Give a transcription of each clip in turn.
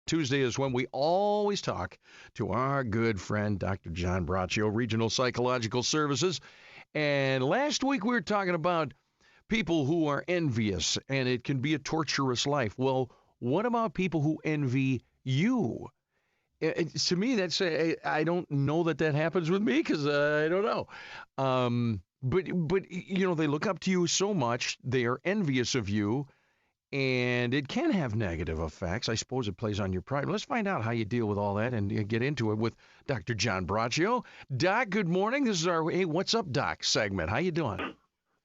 Tuesday is when we always talk to our good friend, Dr. John Braccio, Regional Psychological Services. And last week we were talking about people who are envious, and it can be a torturous life. Well, what about people who envy you? To me, I don't know that happens with me because I don't know. But they look up to you so much, they are envious of you, and it can have negative effects. I suppose it plays on your pride. Let's find out how you deal with all that and get into it with Dr. John Braccio. Doc, good morning. This is our Hey, What's Up, Doc segment. How you doing?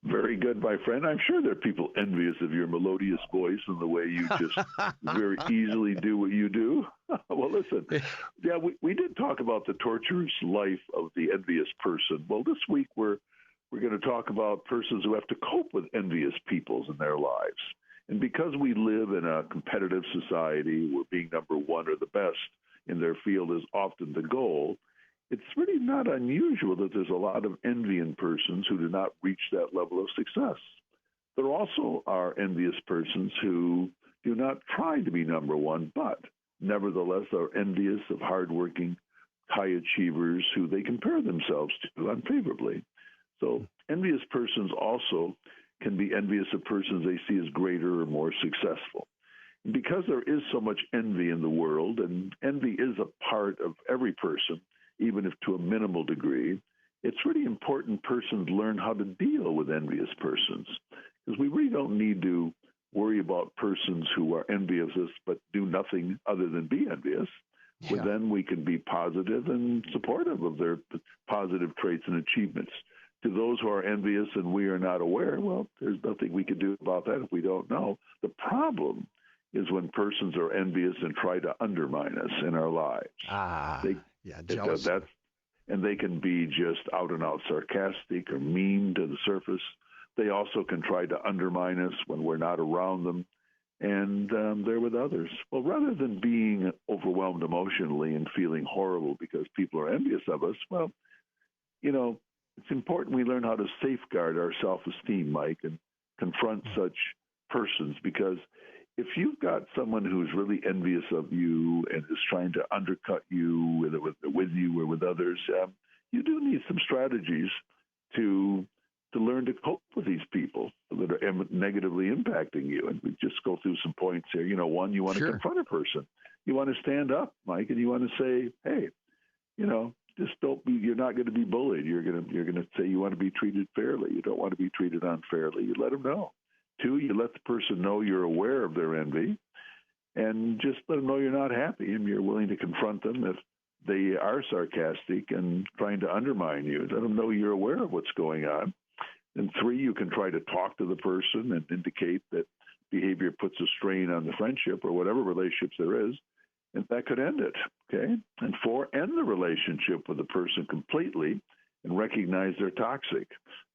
Very good, my friend. I'm sure there are people envious of your melodious voice and the way you just very easily do what you do. Well, listen, yeah, we did talk about the torturous life of the envious person. Well, this week we're going to talk about persons who have to cope with envious peoples in their lives. And because we live in a competitive society where being number one or the best in their field is often the goal, it's really not unusual that there's a lot of envy in persons who do not reach that level of success. There also are envious persons who do not try to be number one, but nevertheless are envious of hardworking, high achievers who they compare themselves to unfavorably. So envious persons also can be envious of persons they see as greater or more successful. And because there is so much envy in the world, and envy is a part of every person, even if to a minimal degree, it's really important persons learn how to deal with envious persons. Because we really don't need to worry about persons who are envious of us but do nothing other than be envious. Yeah. Well, then we can be positive and supportive of their positive traits and achievements. To those who are envious and we are not aware, well, there's nothing we can do about that if we don't know. The problem is when persons are envious and try to undermine us in our lives. Jealous. And they can be just out and out sarcastic or mean to the surface. They also can try to undermine us when we're not around them and they're with others. Well, rather than being overwhelmed emotionally and feeling horrible because people are envious of us, well, it's important we learn how to safeguard our self-esteem, Mike, and confront such persons, because if you've got someone who's really envious of you and is trying to undercut you, whether with you or with others, you do need some strategies to learn to cope with these people that are negatively impacting you. And we just go through some points here. One, you want to confront a person. You want to stand up, Mike, and you want to say, hey, just don't be. You're not going to be bullied. You're going to say you want to be treated fairly. You don't want to be treated unfairly. You let them know. 2, you let the person know you're aware of their envy, and just let them know you're not happy and you're willing to confront them if they are sarcastic and trying to undermine you. Let them know you're aware of what's going on. And 3, you can try to talk to the person and indicate that behavior puts a strain on the friendship or whatever relationships there is, and that could end it, okay? And 4, end the relationship with the person completely and recognize they're toxic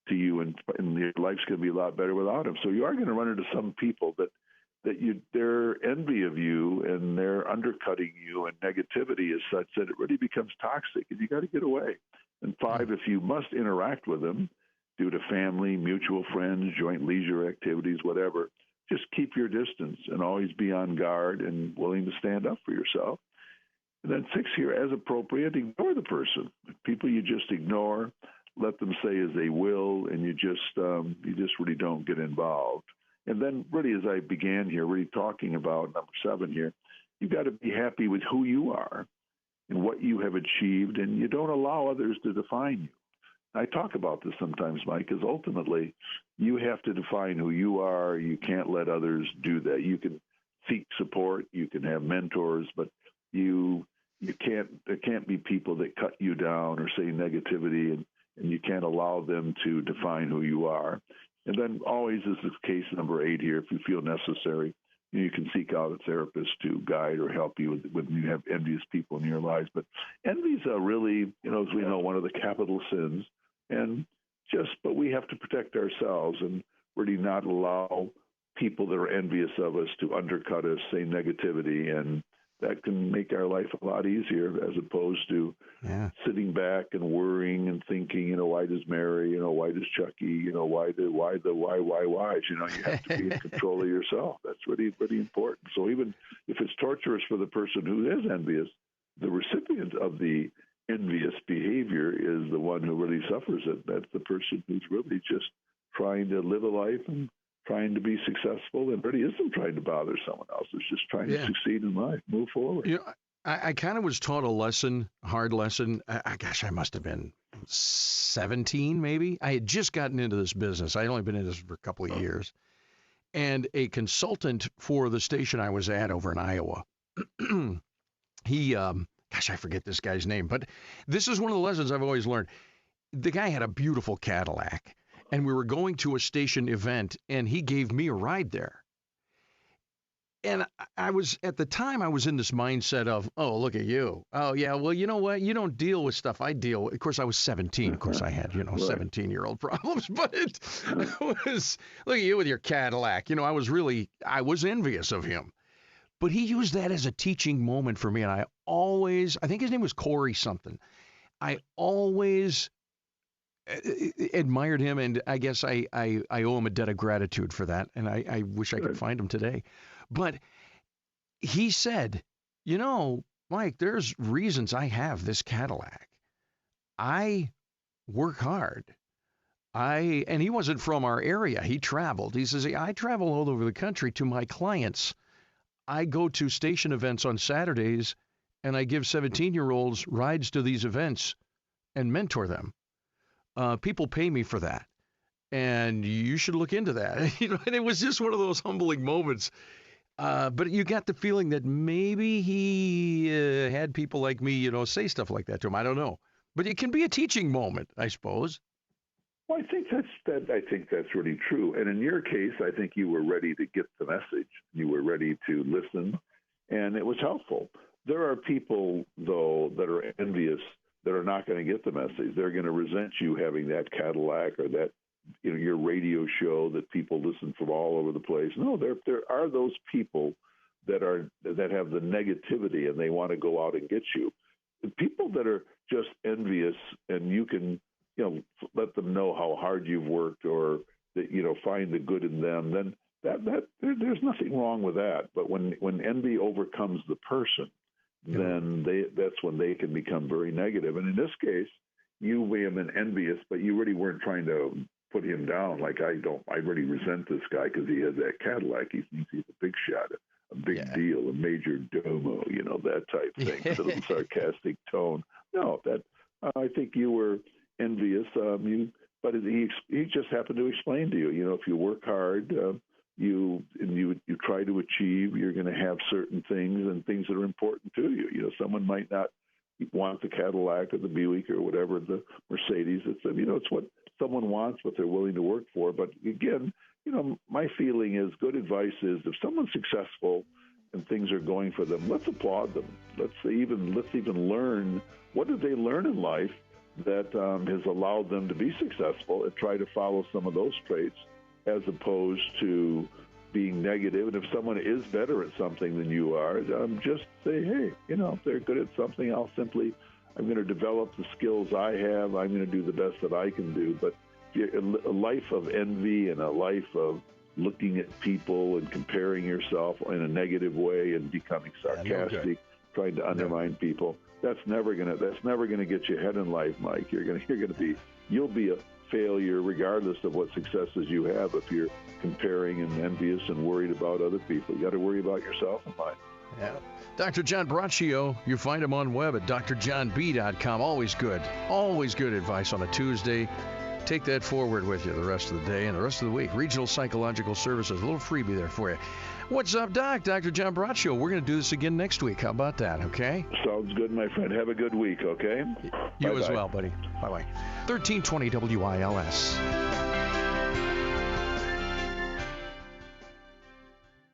to you, and your life's going to be a lot better without them. So you are going to run into some people that their envy of you and their undercutting you, and negativity is such that it really becomes toxic, and you got to get away. And 5, if you must interact with them due to family, mutual friends, joint leisure activities, whatever, just keep your distance and always be on guard and willing to stand up for yourself. And then 6 here, as appropriate, ignore the person. People you just ignore, let them say as they will, and you just really don't get involved. And then really, as I began here, really talking about number 7 here, you've got to be happy with who you are and what you have achieved, and you don't allow others to define you. I talk about this sometimes, Mike, because ultimately you have to define who you are. You can't let others do that. You can seek support, you can have mentors, but there can't be people that cut you down or say negativity, and you can't allow them to define who you are. And then always, as is case number 8 here, if you feel necessary, you can seek out a therapist to guide or help you when you have envious people in your lives. But envy is really, as we know, one of the capital sins. But we have to protect ourselves and really not allow people that are envious of us to undercut us, say negativity, and that can make our life a lot easier as opposed to Yeah. sitting back and worrying and thinking, why does Mary, why does Chucky, why, whys? You have to be in control of yourself. That's really, really important. So even if it's torturous for the person who is envious, the recipient of the envious behavior is the one who really suffers it. That's the person who's really just trying to live a life and trying to be successful and really isn't trying to bother someone else. It's just trying to succeed in life, move forward. I kind of was taught a hard lesson. I must have been 17 maybe. I had just gotten into this business. I'd only been in this for a couple of years. And a consultant for the station I was at over in Iowa, he, I forget this guy's name, but this is one of the lessons I've always learned. The guy had a beautiful Cadillac. And we were going to a station event, and he gave me a ride there. And at the time, I was in this mindset of, oh, look at you. Oh, yeah, well, you know what? You don't deal with stuff I deal with. Of course, I was 17. Of course, I had, 17-year-old problems. But it was, look at you with your Cadillac. I was envious of him. But he used that as a teaching moment for me. And I think his name was Corey something. I always admired him, and I guess I owe him a debt of gratitude for that, and I wish I could find him today. But he said, Mike, there's reasons I have this Cadillac. I work hard. And he wasn't from our area. He traveled. He says, I travel all over the country to my clients. I go to station events on Saturdays, and I give 17-year-olds rides to these events and mentor them. People pay me for that, and you should look into that. And it was just one of those humbling moments. But you got the feeling that maybe he had people like me, say stuff like that to him. I don't know, but it can be a teaching moment, I suppose. Well, I think that's really true. And in your case, I think you were ready to get the message. You were ready to listen, and it was helpful. There are people, though, that are envious that are not going to get the message. They're going to resent you having that Cadillac or that, your radio show that people listen from all over the place. No, there are those people that have the negativity and they want to go out and get you. The people that are just envious and you can, let them know how hard you've worked or that, find the good in them, then there's nothing wrong with that. But when envy overcomes the person, then that's when they can become very negative. And in this case, you may have been envious, but you really weren't trying to put him down. Like, I really resent this guy because he has that Cadillac. He thinks he's a big shot, a big deal, a major domo, that type thing, a little sarcastic tone. No, I think you were envious. But he just happened to explain to you, if you work hard, you try to achieve, you're going to have certain things and things that are important to you. Someone might not want the Cadillac or the Buick or whatever, the Mercedes. It's what someone wants, what they're willing to work for. But again, my feeling is good advice is if someone's successful and things are going for them, let's applaud them. Let's even learn, what did they learn in life that has allowed them to be successful, and try to follow some of those traits as opposed to being negative. And if someone is better at something than you are, just say, hey, if they're good at something, I'm going to develop the skills I have. I'm going to do the best that I can do. But a life of envy and a life of looking at people and comparing yourself in a negative way and becoming sarcastic, trying to undermine people, that's never going to get you ahead in life, Mike. You'll be a failure regardless of what successes you have if you're comparing and envious and worried about other people. You got to worry about yourself in life. Yeah. Dr. John Braccio, you find him on web at drjohnb.com. Always good advice on a Tuesday. Take that forward with you the rest of the day and the rest of the week. Regional Psychological Services, a little freebie there for you. What's up, Doc? Dr. John Braccio. We're going to do this again next week. How about that, okay? Sounds good, my friend. Have a good week, okay? You as well, buddy. Bye-bye. 1320 WILS.